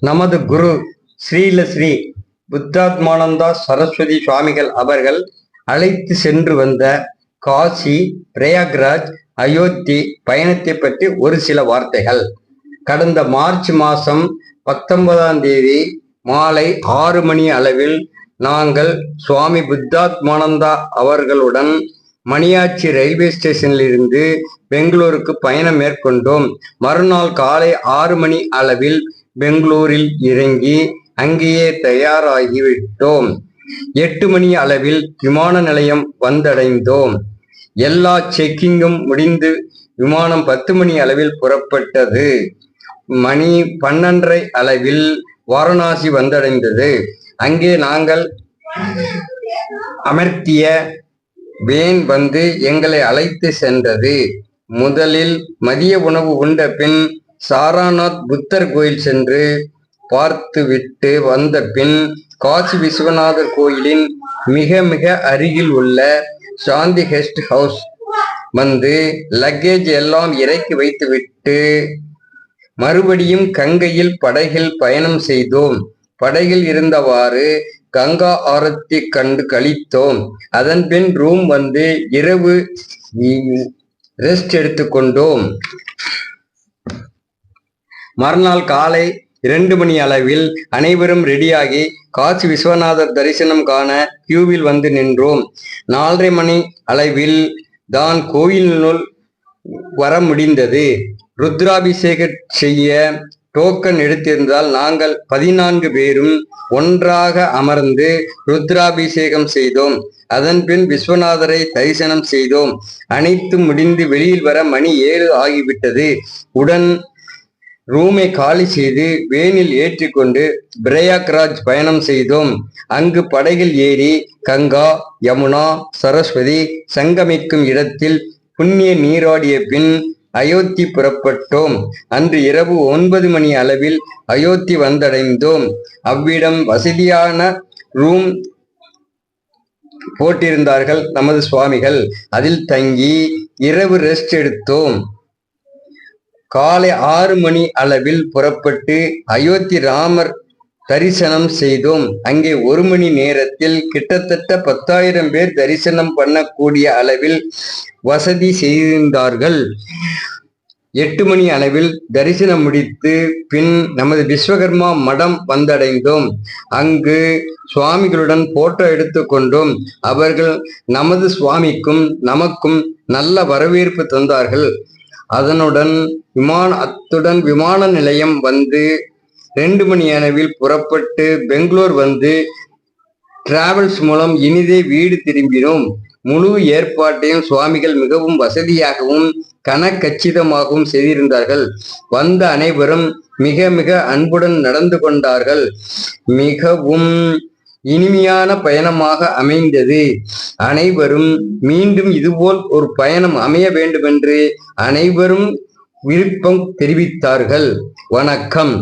நமது குரு ஸ்ரீ புத்தாத்மானந்தா சரஸ்வதி சுவாமிகள் அவர்கள் அழைத்து சென்று வந்த காசி, பிரயாக்ராஜ், அயோத்தி பயணத்தை பற்றி ஒரு சில வார்த்தைகள். கடந்த மார்ச் மாதம் 19ஆம் தேதி மாலை 6 மணி அளவில் நாங்கள் சுவாமி புத்தாத்மானந்தா அவர்களுடன் மணியாச்சி ரயில்வே ஸ்டேஷனில் இருந்து பெங்களூருக்கு பயணம் மேற்கொண்டோம். மறுநாள் காலை 6 மணி அளவில் பெங்களூரில் இறங்கி அங்கேயே தயாராகிவிட்டோம். 8 மணி அளவில் விமான நிலையம் வந்தடைந்தோம். எல்லா செக்கிங்கும் முடிந்து விமானம் 10 மணி அளவில் புறப்பட்டது. மணி 12:30 அளவில் வாரணாசி வந்தடைந்தது. அங்கே நாங்கள் அமர்த்திய வேன் வந்து எங்களை அழைத்து சென்றது. முதலில் மதிய உணவு உண்ட பின் சாராநாத் புத்தர் கோயில் சென்று பார்த்து விட்டு வந்த பின் காசி விஸ்வநாதர் கோயிலின் மிக மிக அருகில் உள்ள சாந்தி கெஸ்ட் ஹவுஸ் வந்து லக்கேஜ் எல்லாம் இறக்கி வைத்து விட்டு மறுபடியும் கங்கையில் படகில் பயணம் செய்தோம். படகில் இருந்தவாறு கங்கா ஆரத்தி கண்டு கழித்தோம். அதன் பின் ரூம் வந்து இரவு ரெஸ்ட் எடுத்துக்கொண்டோம். மறுநாள் காலை 2 மணி அளவில் அனைவரும் ரெடியாகி காசி விஸ்வநாதர் தரிசனம் காண கியூவில் வந்து நின்றோம். 4:30 மணி அளவில் தான் கோயிலினுள் வர முடிந்தது. ருத்ராபிஷேகம் செய்ய டோக்கன் எடுத்திருந்தால் நாங்கள் 14 பேரும் ஒன்றாக அமர்ந்து ருத்ராபிஷேகம் செய்தோம். அதன் பின் விஸ்வநாதரை தரிசனம் செய்தோம். அனைத்து முடிந்து வெளியில் வர மணி 7 ஆகிவிட்டது. உடன் ரூமை காலி செய்து வேனில் ஏற்றிக்கொண்டு பிரயாக்ராஜ் பயணம் செய்தோம். அங்கு படகில் ஏறி கங்கா, யமுனா, சரஸ்வதி சங்கமிக்கும் இடத்தில் புண்ணிய நீராடிய பின் அயோத்தி புறப்பட்டோம். அன்று இரவு 9 மணி அளவில் அயோத்தி வந்தடைந்தோம். அவ்விடம் வசதியான ரூம் போட்டிருந்தார்கள் நமது சுவாமிகள். அதில் தங்கி இரவு ரெஸ்ட் எடுத்தோம். காலை 6 மணி அளவில் புறப்பட்டு அயோத்தி ராமர் தரிசனம் செய்தோம். அங்கே 1 மணி நேரத்தில் கிட்டத்தட்ட 10,000 பேர் தரிசனம் பண்ணக்கூடிய அளவில் வசதி செய்திருந்தார்கள். 8 மணி அளவில் தரிசனம் முடித்து பின் நமது விஸ்வகர்மா மடம் வந்தடைந்தோம். அங்கு சுவாமிகளுடன் போட்டோ எடுத்துக்கொண்டோம். அவர்கள் நமது சுவாமிக்கும் நமக்கும் நல்ல வரவேற்பு தந்தார்கள். அத்துடன் விமான நிலையம் வந்து 2 மணி அளவில் புறப்பட்டு பெங்களூர் வந்து டிராவல்ஸ் மூலம் இனிதே வீடு திரும்பினோம். முழு ஏற்பாட்டையும் சுவாமிகள் மிகவும் வசதியாகவும் கனக்கச்சிதமாகவும் செய்திருந்தார்கள். வந்த அனைவரும் மிக மிக அன்புடன் நடந்து கொண்டார்கள். மிகவும் இனிமையான பயணமாக அமைந்தது. அனைவரும் மீண்டும் இதுபோல் ஒரு பயணம் அமைய வேண்டுமென்று அனைவரும் விருப்பம் தெரிவித்தார்கள். வணக்கம்.